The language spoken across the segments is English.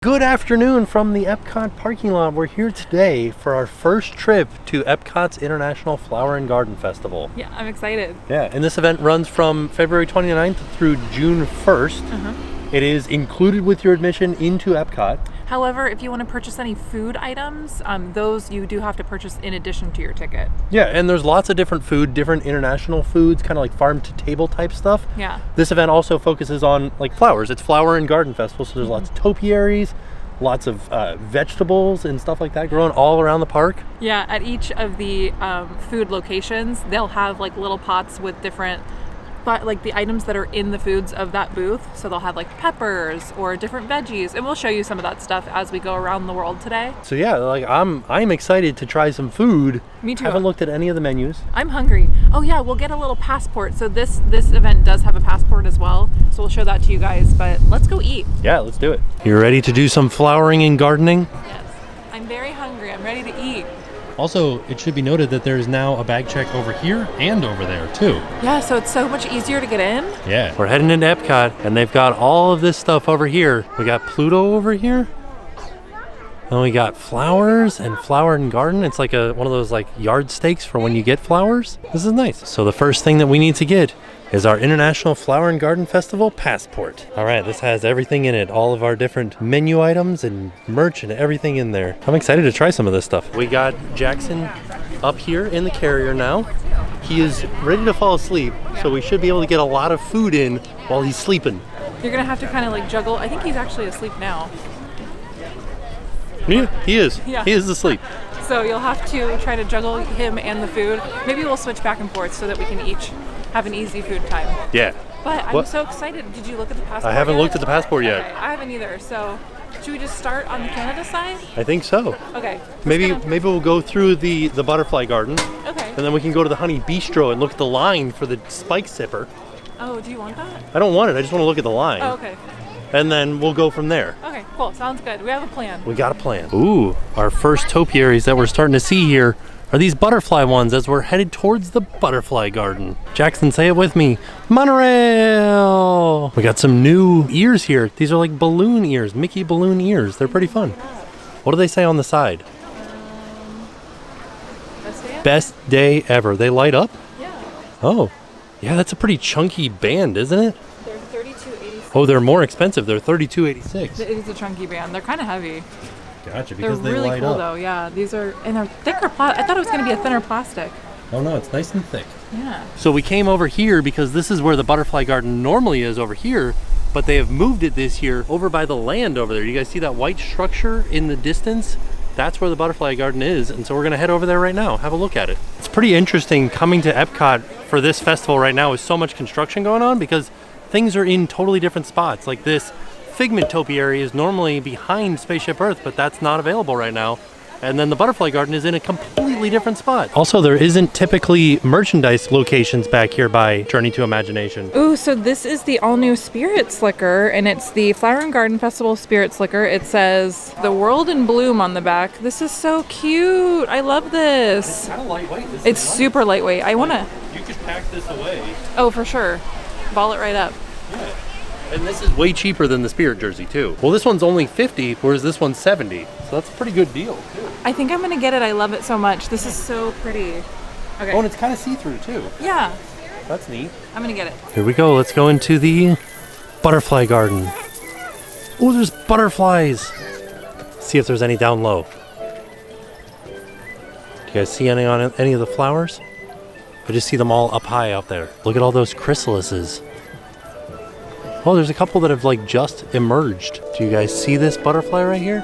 Good afternoon from the EPCOT parking lot. We're here today for our first trip to EPCOT's International Flower and Garden Festival. Yeah, I'm excited. Yeah, and this event runs from February 29th through June 1st. It is included with your admission into EPCOT. However, if you want to purchase any food items, those you do have to purchase in addition to your ticket. Yeah, and there's lots of different food, different international foods, kind of like farm to table type stuff. Yeah. This event also focuses on like flowers. It's Flower and Garden Festival, so there's lots of topiaries, lots of vegetables and stuff like that growing all around the park. Yeah, at each of the food locations, they'll have like little pots with different, but like the items that are in the foods of that booth. So they'll have like peppers or different veggies, and we'll show you some of that stuff as we go around the world today. So yeah, like I'm excited to try some food. Me too. Haven't looked at any of the menus. I'm hungry. Oh yeah, we'll get a little passport. So this event does have a passport as well. So we'll show that to you guys, but let's go eat. Yeah, let's do it. You ready to do some flowering and gardening? Yes. I'm very hungry. I'm ready to eat. Also, it should be noted that there is now a bag check over here and over there too. Yeah, so it's so much easier to get in. Yeah. We're heading into EPCOT and they've got all of this stuff over here. We got Pluto over here. And we got flowers and flower and garden. It's like one of those like yard stakes for when you get flowers. This is nice. So the first thing that we need to get is our International Flower and Garden Festival passport. All right, this has everything in it. All of our different menu items and merch and everything in there. I'm excited to try some of this stuff. We got Jackson up here in the carrier now. He is ready to fall asleep, so we should be able to get a lot of food in while he's sleeping. You're gonna have to kind of like juggle. I think he's actually asleep now. Yeah, he is. Yeah. He is asleep. So you'll have to try to juggle him and the food. Maybe we'll switch back and forth so that we can each have an easy food time. Yeah. But I'm so excited. Did you look at the passport I haven't yet? looked at the passport yet. Okay, I haven't either. So should we just start on the Canada side? I think so. Okay. Maybe we'll go through the butterfly garden. Okay. And then we can go to the honey bistro and look at the line for the spike sipper. Oh, do you want that? I don't want it. I just want to look at the line. Oh, okay. And then we'll go from there. Okay, cool. Sounds good. We have a plan. We got a plan. Ooh, our first topiaries that we're starting to see here are these butterfly ones as we're headed towards the butterfly garden. Jackson, say it with me. Monorail! We got some new ears here. These are like balloon ears, Mickey balloon ears. They're pretty fun. What do they say on the side? Best day ever. They light up? Yeah. Oh, yeah, that's a pretty chunky band, isn't it? They're $32.86. Oh, they're more expensive. They're $32.86. It is a chunky band. They're kind of heavy. Gotcha, They're because they really light cool up. though. Yeah, these are, and they're thicker. I thought it was going to be a thinner plastic. Oh no, it's nice and thick. Yeah. So we came over here because this is where the butterfly garden normally is over here, but they have moved it this year over by the land over there. You guys see that white structure in the distance? That's where the butterfly garden is, and so we're gonna head over there right now, have a look at it. It's pretty interesting coming to EPCOT for this festival right now with so much construction going on because things are in totally different spots. Like this Figment topiary is normally behind Spaceship Earth, but that's not available right now. And then the butterfly garden is in a completely different spot. Also, there isn't typically merchandise locations back here by Journey to Imagination. Ooh, so this is the all-new Spirit Slicker, and it's the Flower and Garden Festival Spirit Slicker. It says, "The World in Bloom" on the back. This is so cute. I love this. It's kind of lightweight. It's super lightweight. I want to... You could pack this away. Oh, for sure. Ball it right up. Yeah. And this is way cheaper than the Spirit jersey too. Well, this one's only $50, whereas this one's $70. So that's a pretty good deal too. I think I'm going to get it. I love it so much. This is so pretty. Okay. Oh, and it's kind of see-through too. Yeah. That's neat. I'm going to get it. Here we go. Let's go into the butterfly garden. Oh, there's butterflies. See if there's any down low. Do you guys see any on any of the flowers? I just see them all up high out there. Look at all those chrysalises. Oh, there's a couple that have like just emerged. Do you guys see this butterfly right here?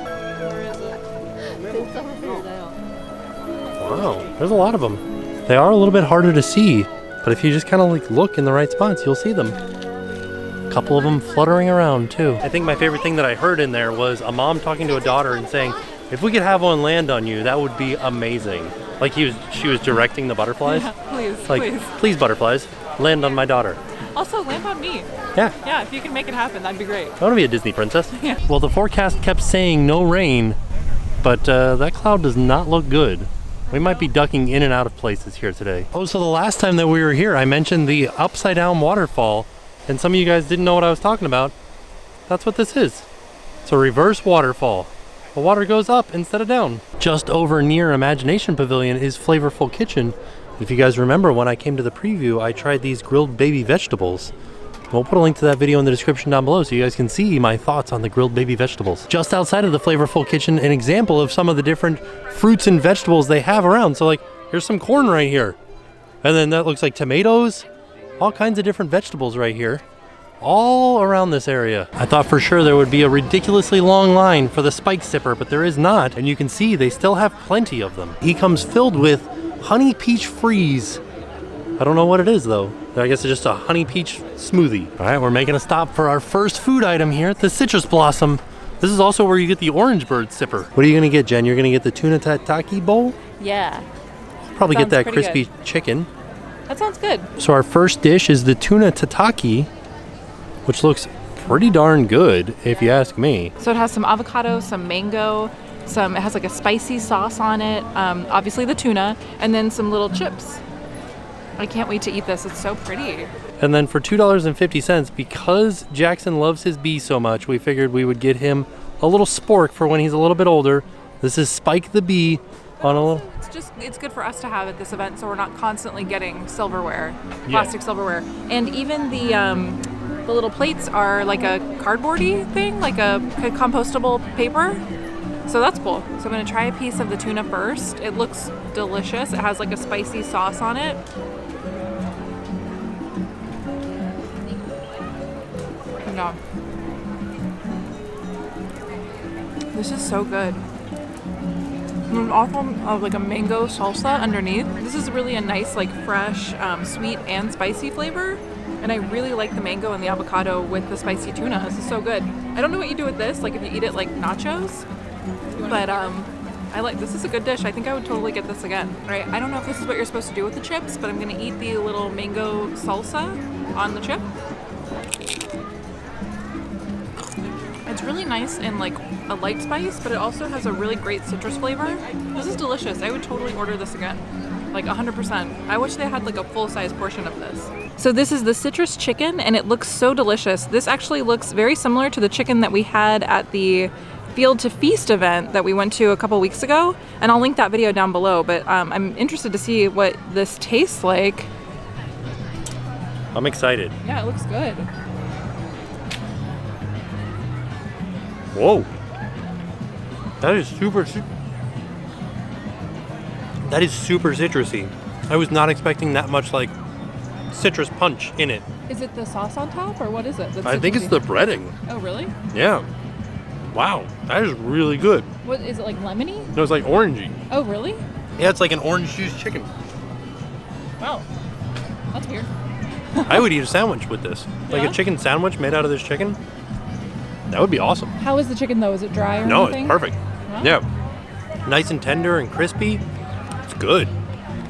Wow, there's a lot of them. They are a little bit harder to see, but if you just kind of like look in the right spots, you'll see them. A couple of them fluttering around too. I think my favorite thing that I heard in there was a mom talking to a daughter and saying, if we could have one land on you, that would be amazing. Like she was directing the butterflies. Yeah, please, like, please butterflies, land on my daughter. Also, land on me. Yeah. Yeah, if you can make it happen, that'd be great. I want to be a Disney princess. Yeah. Well, the forecast kept saying no rain, but that cloud does not look good. We might be ducking in and out of places here today. Oh, so the last time that we were here, I mentioned the upside down waterfall, and some of you guys didn't know what I was talking about. That's what this is. It's a reverse waterfall. The water goes up instead of down. Just over near Imagination Pavilion is Flavorful Kitchen. If you guys remember when I came to the preview, I tried these grilled baby vegetables. We'll put a link to that video in the description down below so you guys can see my thoughts on the grilled baby vegetables. Just outside of the Flavorful Kitchen, an example of some of the different fruits and vegetables they have around. So like, here's some corn right here. And then that looks like tomatoes. All kinds of different vegetables right here. All around this area. I thought for sure there would be a ridiculously long line for the spike sipper, but there is not. And you can see they still have plenty of them. He comes filled with honey peach freeze. I don't know what it is though. I guess it's just a honey peach smoothie. All right, we're making a stop for our first food item here at the Citrus Blossom. This is also where you get the orange bird sipper. What are you gonna get, Jen? You're gonna get the Tuna Tataki bowl? Yeah. Probably get Sounds that pretty crispy good. chicken. That sounds good. So our first dish is the Tuna Tataki, which looks pretty darn good if you ask me. So it has some avocado, some mango, it has like a spicy sauce on it, obviously the tuna, and then some little chips. I can't wait to eat this. It's so pretty. And then for $2.50, because Jackson loves his bee so much, we figured we would get him a little spork for when he's a little bit older. This is Spike the Bee on a little... It's good for us to have at this event so we're not constantly getting silverware, plastic silverware. And even the little plates are like a cardboardy thing, like a compostable paper. So that's cool. So I'm gonna try a piece of the tuna first. It looks delicious. It has like a spicy sauce on it. No. This is so good. And there's also like a mango salsa underneath. This is really a nice, like fresh, sweet and spicy flavor. And I really like the mango and the avocado with the spicy tuna. This is so good. I don't know what you do with this, like if you eat it like nachos, but this is a good dish. I think I would totally get this again. Right? I don't know if this is what you're supposed to do with the chips, but I'm gonna eat the little mango salsa on the chip. It's really nice and like a light spice, but it also has a really great citrus flavor. This is delicious. I would totally order this again. Like 100%. I wish they had like a full-size portion of this. So this is the citrus chicken and it looks so delicious. This actually looks very similar to the chicken that we had at the Field to Feast event that we went to a couple weeks ago. And I'll link that video down below, but I'm interested to see what this tastes like. I'm excited. Yeah, it looks good. Whoa. That is super citrusy. I was not expecting that much like citrus punch in it. Is it the sauce on top or what is it? I think it's the breading. Oh, really? Yeah. Wow, that is really good. What is it, like lemony? No, it's like orangey. Oh, really? Yeah, it's like an orange juice chicken. Wow. That's weird. I would eat a sandwich with this. Like Yeah? a chicken sandwich made out of this chicken. That would be awesome. How is the chicken though? Is it dry or No, anything? it's perfect. Wow. Yeah. Nice and tender and crispy. It's good.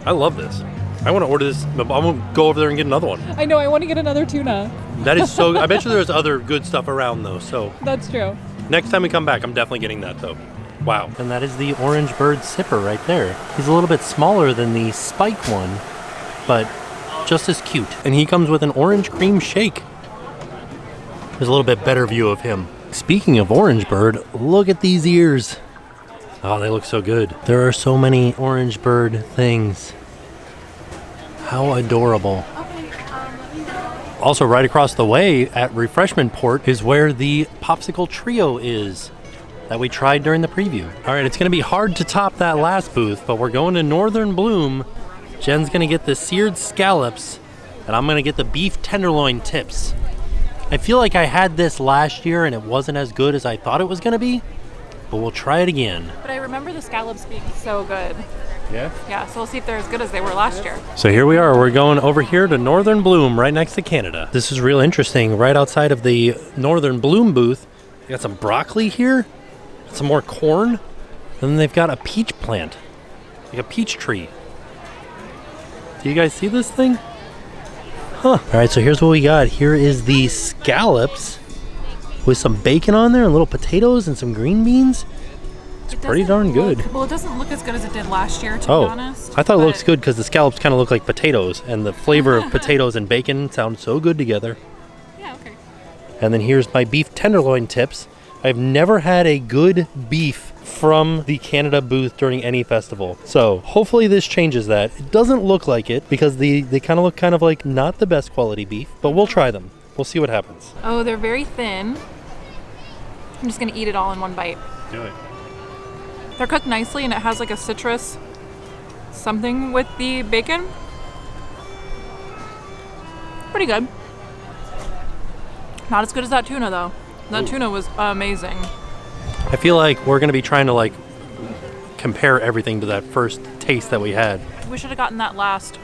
I love this. I want to order this. I'm going to go over there and get another one. I know, I want to get another tuna. That is so... I bet you there's other good stuff around though, so... That's true. Next time we come back, I'm definitely getting that though. Wow. And that is the orange bird sipper right there. He's a little bit smaller than the spike one, but just as cute. And he comes with an orange cream shake. There's a little bit better view of him. Speaking of orange bird, look at these ears. Oh, they look so good. There are so many orange bird things. How adorable. Also, right across the way at Refreshment Port is where the Popsicle Trio is that we tried during the preview. All right, it's gonna be hard to top that last booth, but we're going to Northern Bloom. Jen's gonna get the seared scallops, and I'm gonna get the beef tenderloin tips. I feel like I had this last year and it wasn't as good as I thought it was gonna be, but we'll try it again. But I remember the scallops being so good. Yeah? Yeah, so we'll see if they're as good as they were last year. So here we are, we're going over here to Northern Bloom, right next to Canada. This is real interesting. Right outside of the Northern Bloom booth, they got some broccoli here, some more corn, and then they've got a peach plant, like a peach tree. Do you guys see this thing? Huh. All right, so here's what we got. Here is the scallops with some bacon on there and little potatoes and some green beans. It's pretty darn good. Well, it doesn't look as good as it did last year, to be honest. I thought it looks good because the scallops kind of look like potatoes, and the flavor of potatoes and bacon sound so good together. Yeah, okay. And then here's my beef tenderloin tips. I've never had a good beef from the Canada booth during any festival. So hopefully this changes that. It doesn't look like it because they kind of look kind of like not the best quality beef, but we'll try them. We'll see what happens. Oh, they're very thin. I'm just gonna eat it all in one bite. Do it. They're cooked nicely and it has like a citrus something with the bacon. Pretty good. Not as good as that tuna though. That tuna was amazing. I feel like we're gonna be trying to like compare everything to that first taste that we had. We should have gotten that last.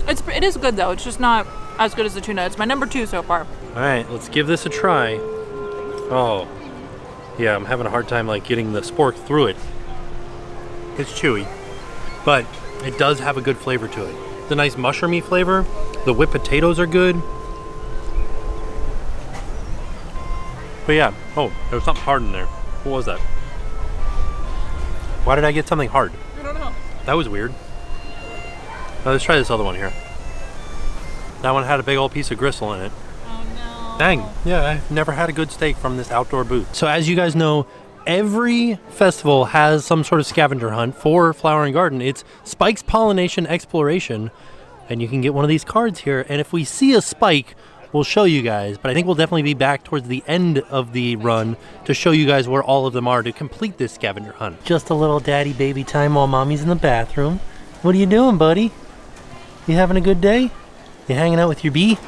It is good though. It's just not as good as the tuna. It's my number 2 so far. All right, let's give this a try. Oh, yeah, I'm having a hard time like getting the spork through it. It's chewy, but it does have a good flavor to it. It's a nice mushroomy flavor. The whipped potatoes are good. But yeah, oh, there was something hard in there. What was that? Why did I get something hard? I don't know. That was weird. Now let's try this other one here. That one had a big old piece of gristle in it. Oh no. Dang, yeah, I've never had a good steak from this outdoor booth. So as you guys know, every festival has some sort of scavenger hunt for Flower and Garden. It's Spike's Pollination Exploration, and you can get one of these cards here, and if we see a spike, we'll show you guys, but I think we'll definitely be back towards the end of the run to show you guys where all of them are to complete this scavenger hunt. Just a little daddy baby time while mommy's in the bathroom. What are you doing, buddy? You having a good day? You hanging out with your bee?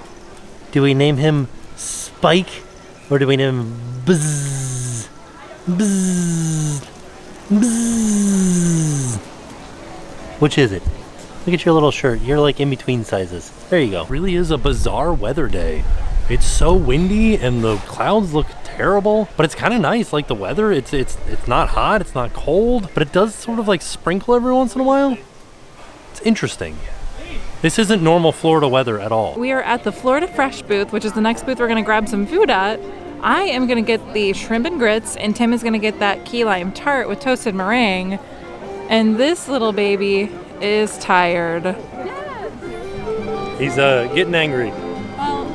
Do we name him Spike or do we name him Buzz? Buzz. Buzz. Which is it? Look at your little shirt. You're like in between sizes. There you go. It really is a bizarre weather day. It's so windy and the clouds look terrible, but it's kind of nice. Like the weather, it's not hot, it's not cold, but it does sort of like sprinkle every once in a while. It's interesting. This isn't normal Florida weather at all. We are at the Florida Fresh booth, which is the next booth we're gonna grab some food at. I am gonna get the shrimp and grits, and Tim is gonna get that key lime tart with toasted meringue. And this little baby is tired. He's getting angry. Well,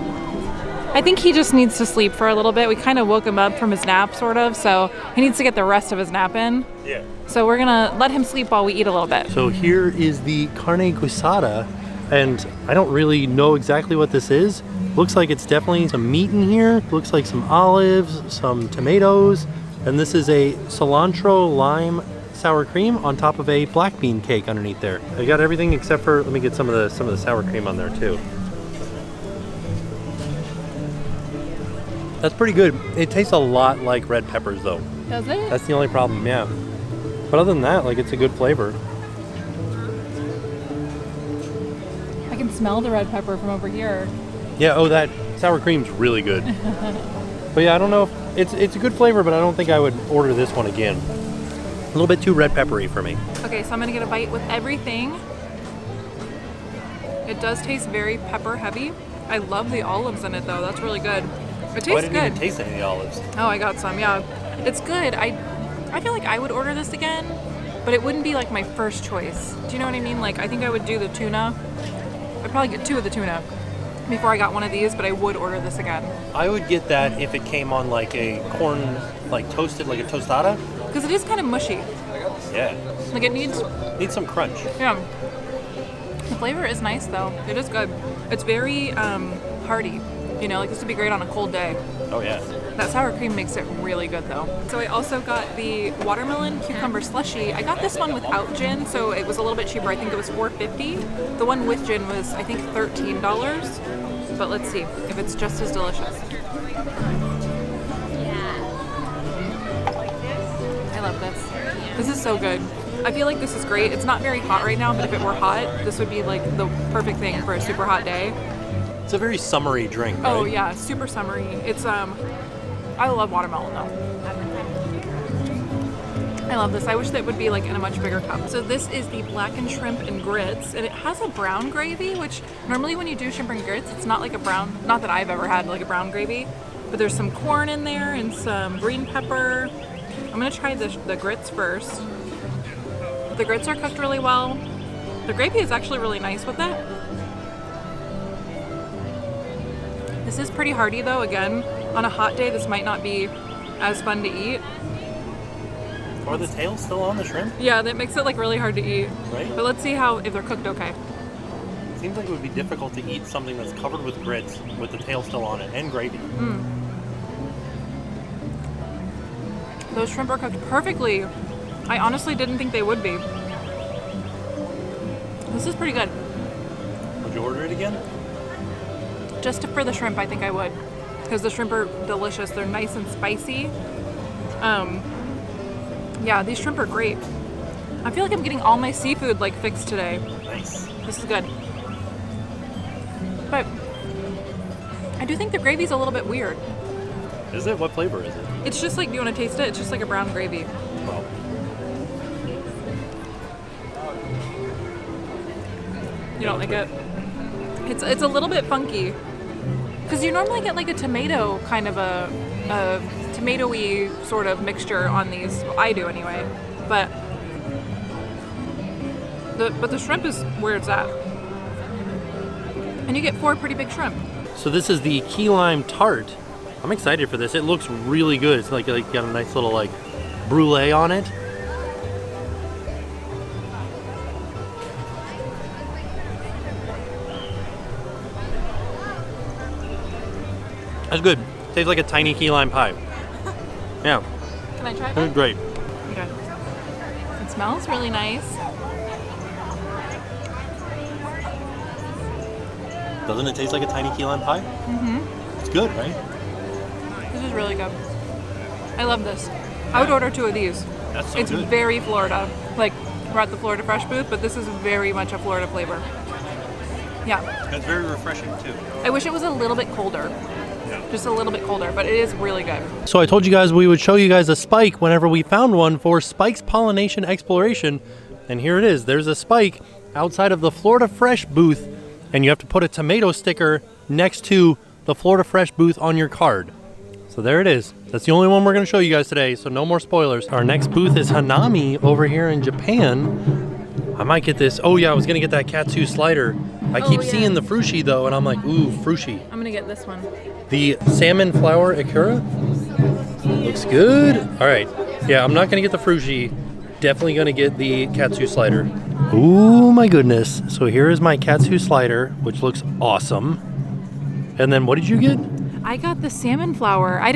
I think he just needs to sleep for a little bit. We kind of woke him up from his nap, sort of, so he needs to get the rest of his nap in. Yeah. So we're gonna let him sleep while we eat a little bit. So here is the Carne Asada, and I don't really know exactly what this is. Looks like it's definitely some meat in here. Looks like some olives, some tomatoes, and this is a cilantro lime sour cream on top of a black bean cake underneath there. I got everything except for, let me get some of the sour cream on there too. That's pretty good. It tastes a lot like red peppers though. Does it? That's the only problem, yeah. But other than that, like it's a good flavor. I can smell the red pepper from over here. Yeah, oh, that sour cream's really good. But yeah, I don't know if it's a good flavor, but I don't think I would order this one again. A little bit too red peppery for me. Okay, so I'm gonna get a bite with everything. It does taste very pepper heavy. I love the olives in it though. That's really good. It tastes good. I didn't even taste any of the olives. Oh, I got some. Yeah, it's good. I feel like I would order this again, but it wouldn't be like my first choice. Do you know what I mean? Like I think I would do the tuna. I'd probably get 2 of the tuna before I got one of these, but I would order this again. I would get that if it came on like a corn, like toasted, like a tostada. Because it is kind of mushy. Yeah. Like it needs some crunch. Yeah. The flavor is nice though. It is good. It's very hearty. You know, like this would be great on a cold day. Oh yeah. That sour cream makes it really good though. So I also got the watermelon cucumber slushy. I got this one without gin, so it was a little bit cheaper. I think it was $4.50. The one with gin was, I think, $13. But let's see if it's just as delicious. I love this. This is so good. I feel like this is great. It's not very hot right now, but if it were hot, this would be like the perfect thing for a super hot day. It's a very summery drink, right? Oh yeah, super summery. It's I love watermelon though. I love this. I wish that would be like in a much bigger cup. So this is the blackened shrimp and grits, and it has a brown gravy, which normally when you do shrimp and grits, it's not like a brown, not that I've ever had like a brown gravy, but there's some corn in there and some green pepper. I'm gonna try the grits first. The grits are cooked really well. The gravy is actually really nice with that. This is pretty hearty though. Again, on a hot day, this might not be as fun to eat. Are the tails still on the shrimp? Yeah, that makes it like really hard to eat. Right? But let's see if they're cooked okay. Seems like it would be difficult to eat something that's covered with grits with the tail still on it and gravy. Those shrimp are cooked perfectly. I honestly didn't think they would be. This is pretty good. Would you order it again? Just for the shrimp, I think I would. Because the shrimp are delicious. They're nice and spicy. Yeah, these shrimp are great. I feel like I'm getting all my seafood like fixed today. Nice. This is good. But I do think the gravy's a little bit weird. Is it? What flavor is it? It's just like, do you want to taste it? It's just like a brown gravy. Oh. You don't like it? It's a little bit funky. Because you normally get like a tomato kind of a tomatoey sort of mixture on these. Well, I do anyway. But the shrimp is where it's at. And you get 4 pretty big shrimp. So this is the key lime tart. I'm excited for this. It looks really good. It's like got a nice little like brulee on it. That's good. Tastes like a tiny key lime pie. Yeah. Can I try That's that? great. Okay. It smells really nice. Doesn't it taste like a tiny key lime pie? Mm-hmm. It's good, right? This is really good. I love this. I would order 2 of these. That's so It's good. very Florida. Like, we're at the Florida Fresh booth, but this is very much a Florida flavor. Yeah. It's very refreshing too. I wish it was a little bit colder. Yeah. Just a little bit colder, but it is really good. So I told you guys we would show you guys a spike whenever we found one for Spike's Pollination Exploration. And here it is. There's a spike outside of the Florida Fresh booth, and you have to put a tomato sticker next to the Florida Fresh booth on your card. So there it is. That's the only one we're going to show you guys today, so no more spoilers. Our next booth is Hanami over here in Japan. I might get this. Oh yeah, I was going to get that katsu slider. I keep seeing the frushi though, and I'm like, ooh, frushi. I'm gonna get this one. The salmon flour ikura looks good. All right, yeah, I'm not gonna get the frushi. Definitely gonna get the katsu slider. Oh my goodness! So here is my katsu slider, which looks awesome. And then what did you get? I got the salmon flour. I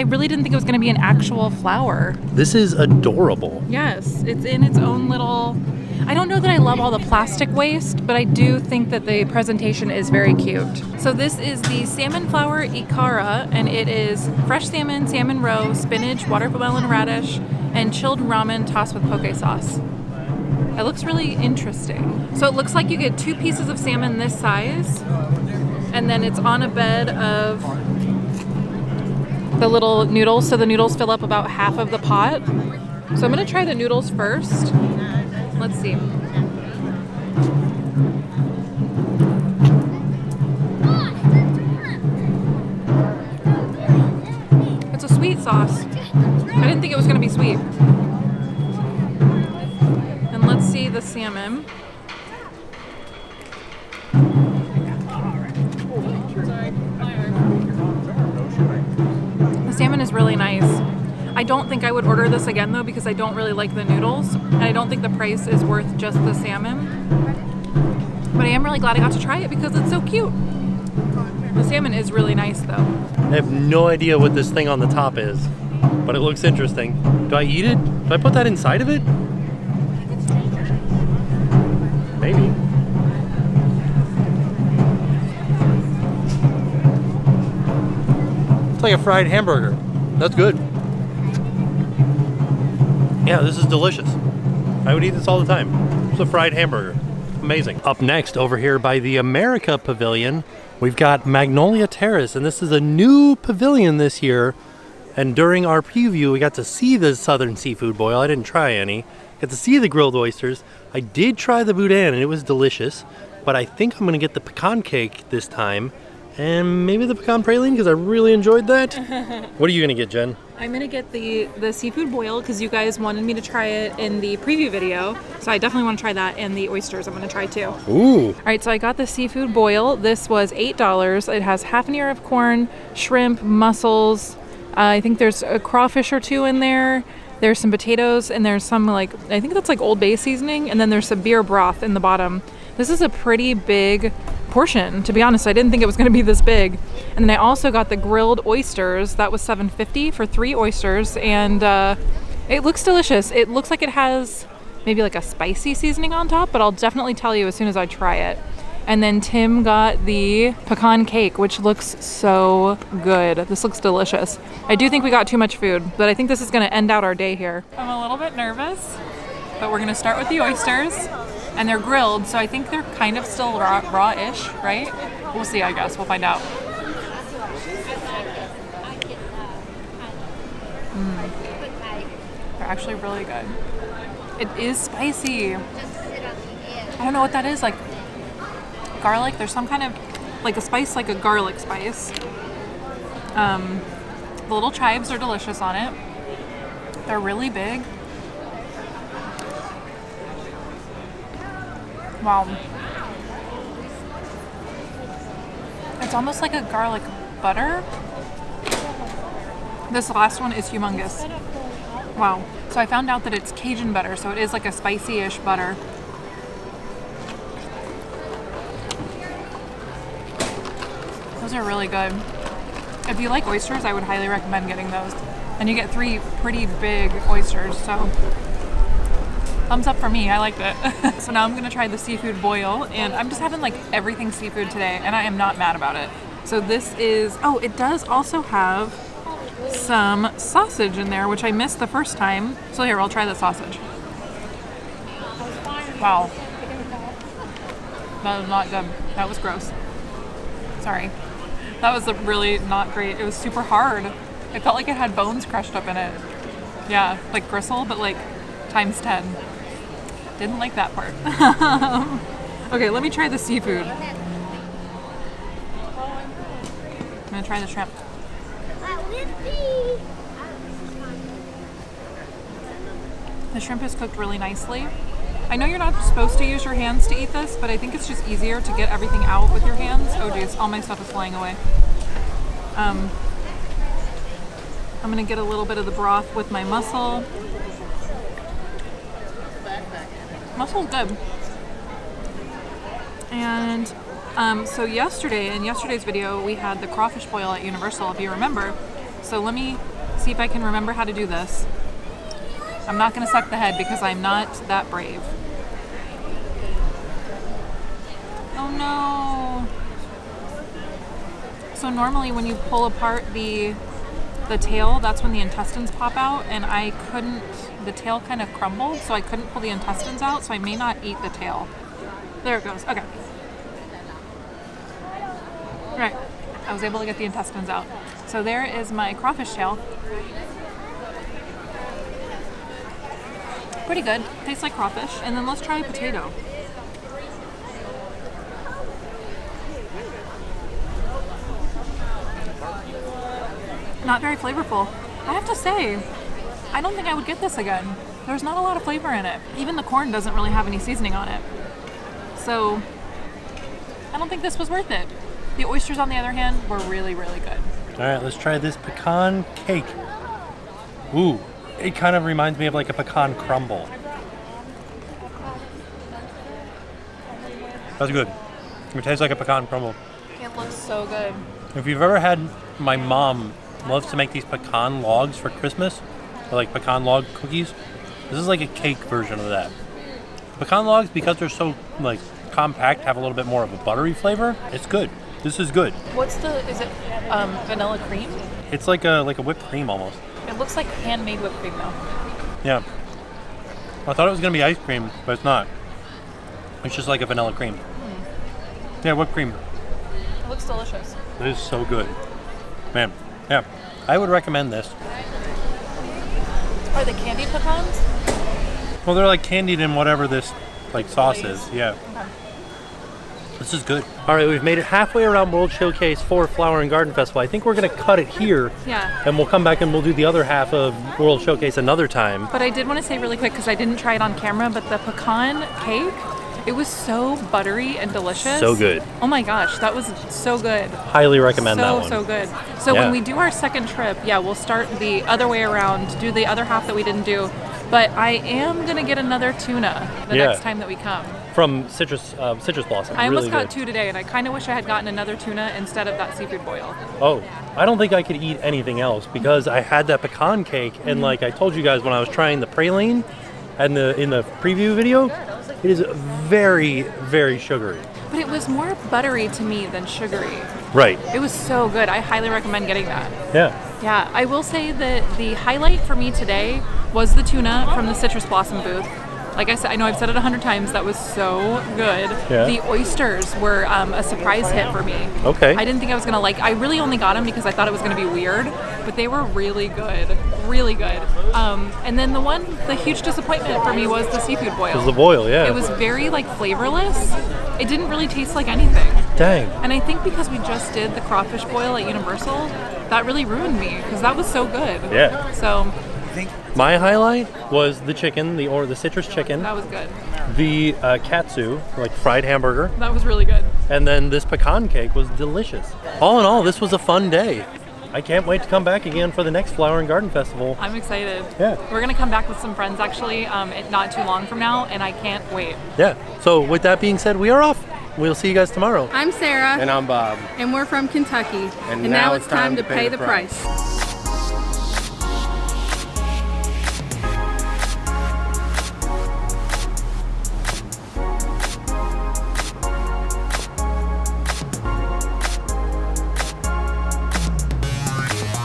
really didn't think it was gonna be an actual flour. This is adorable. Yes, it's in its own little. I don't know that I love all the plastic waste, but I do think that the presentation is very cute. So this is the salmon flour ikara, and it is fresh salmon, salmon roe, spinach, watermelon radish, and chilled ramen tossed with poke sauce. It looks really interesting. So it looks like you get 2 pieces of salmon this size, and then it's on a bed of the little noodles, so the noodles fill up about half of the pot. So I'm gonna try the noodles first. Let's see. It's a sweet sauce. I didn't think it was gonna be sweet. And let's see the salmon. The salmon is really nice. I don't think I would order this again though, because I don't really like the noodles, and I don't think the price is worth just the salmon. But I am really glad I got to try it because it's so cute. The salmon is really nice though. I have no idea what this thing on the top is, but it looks interesting. Do I eat it? Do I put that inside of it? Maybe. It's like a fried hamburger. That's good. Yeah, this is delicious. I would eat this all the time. It's a fried hamburger. Amazing. Up next, over here by the America Pavilion, we've got Magnolia Terrace, and this is a new pavilion this year. And during our preview, we got to see the Southern Seafood Boil. I didn't try any. Got to see the grilled oysters. I did try the boudin, and it was delicious. But I think I'm gonna get the pecan cake this time, and maybe the pecan praline, because I really enjoyed that. What are you gonna get, Jen? I'm gonna get the seafood boil because you guys wanted me to try it in the preview video. So I definitely want to try that, and the oysters I'm gonna try too. Ooh. All right, so I got the seafood boil. This was $8. It has half an ear of corn, shrimp, mussels, I think there's a crawfish or two in there. There's some potatoes, and there's some like, I think that's like Old Bay seasoning, and then there's some beer broth in the bottom. This is a pretty big portion, to be honest. I didn't think it was going to be this big. And then I also got the grilled oysters. That was $7.50 for 3 oysters, and it looks delicious. It looks like it has maybe like a spicy seasoning on top, but I'll definitely tell you as soon as I try it. And then Tim got the pecan cake, which looks so good. This looks delicious. I do think we got too much food, but I think this is gonna end out our day here. I'm a little bit nervous, but we're gonna start with the oysters, and they're grilled, so I think they're kind of still raw-ish, right? We'll see, I guess. We'll find out. They're actually really good. It is spicy. I don't know what that is, like garlic. There's some kind of like a spice, like a garlic spice. The little chives are delicious on it. They're really big. Wow. It's almost like a garlic butter. This last one is humongous. Wow. So I found out that it's Cajun butter, so it is like a spicy-ish butter. Those are really good. If you like oysters, I would highly recommend getting those. And you get 3 pretty big oysters, so thumbs up for me. I liked it. So now I'm gonna try the seafood boil, and I'm just having like everything seafood today, and I am not mad about it. So this is, oh, it does also have some sausage in there, which I missed the first time. So here, I'll try the sausage. Wow. That was not good. That was gross. Sorry. That was really not great. It was super hard. It felt like it had bones crushed up in it. Yeah, like gristle, but like times 10. Didn't like that part. Okay, let me try the seafood. I'm gonna try the shrimp. The shrimp is cooked really nicely. I know you're not supposed to use your hands to eat this, but I think it's just easier to get everything out with your hands. Oh geez, all my stuff is flying away. I'm gonna get a little bit of the broth with my mussel. Mussel's good. And so yesterday, in yesterday's video, we had the crawfish boil at Universal, if you remember. So let me see if I can remember how to do this. I'm not gonna suck the head because I'm not that brave. Oh no. So normally when you pull apart the tail, that's when the intestines pop out, and I couldn't, the tail kind of crumbled, so I couldn't pull the intestines out, so I may not eat the tail. There it goes, okay. Right, I was able to get the intestines out. So there is my crawfish tail. Pretty good, tastes like crawfish. And then let's try a potato. Not very flavorful. I have to say, I don't think I would get this again. There's not a lot of flavor in it. Even the corn doesn't really have any seasoning on it. So, I don't think this was worth it. The oysters, on the other hand, were really, really good. All right, let's try this pecan cake. Ooh, it kind of reminds me of like a pecan crumble. That's good. It tastes like a pecan crumble. It looks so good. If you've ever had, my mom loves to make these pecan logs for Christmas, or like pecan log cookies. This is like a cake version of that. Pecan logs, because they're so like compact, have a little bit more of a buttery flavor. It's good. This is good. What's the, is it vanilla cream? It's like a whipped cream almost. It looks like handmade whipped cream though. Yeah. I thought it was gonna be ice cream, but it's not. It's just like a vanilla cream. Yeah, whipped cream. It looks delicious. It is so good. Man, yeah. I would recommend this. Are they candied pecans? Well, they're like candied in whatever this like sauce Glaze. is. Yeah. Okay. This is good. All right, we've made it halfway around World Showcase for Flower and Garden Festival. I think we're gonna cut it here. Yeah. And we'll come back and we'll do the other half of World Showcase another time. But I did want to say really quick, because I didn't try it on camera, but the pecan cake It was so buttery and delicious. So good. Oh my gosh, that was so good. Highly recommend that one. So good. So when we do our second trip, yeah, we'll start the other way around, do the other half that we didn't do. But I am gonna get another tuna the next time that we come. From Citrus Blossom. I almost really got good. 2 today, and I kind of wish I had gotten another tuna instead of that seafood boil. Oh, I don't think I could eat anything else because I had that pecan cake, and like I told you guys when I was trying the praline and in the preview video, it is very, very sugary. But it was more buttery to me than sugary. Right. It was so good. I highly recommend getting that. Yeah. Yeah, I will say that the highlight for me today was the tuna from the Citrus Blossom booth. Like I said, I know I've said it 100 times, that was so good. Yeah. The oysters were a surprise hit for me. Okay. I didn't think I was gonna I really only got them because I thought it was gonna be weird, but they were really good, really good. And then the huge disappointment for me was the seafood boil. It was the boil, yeah. It was very flavorless. It didn't really taste like anything. Dang. And I think because we just did the crawfish boil at Universal, that really ruined me because that was so good. Yeah. So My highlight was the chicken, the citrus chicken, that was good. the katsu, like fried hamburger, That was really good. and then this pecan cake was delicious. All in all, this was a fun day. I can't wait to come back again for the next Flower and Garden Festival. I'm excited. Yeah. We're going to come back with some friends actually not too long from now, and I can't wait. Yeah. So with that being said, we are off. We'll see you guys tomorrow. I'm Sarah. And I'm Bob. And we're from Kentucky. And now it's time to pay the price.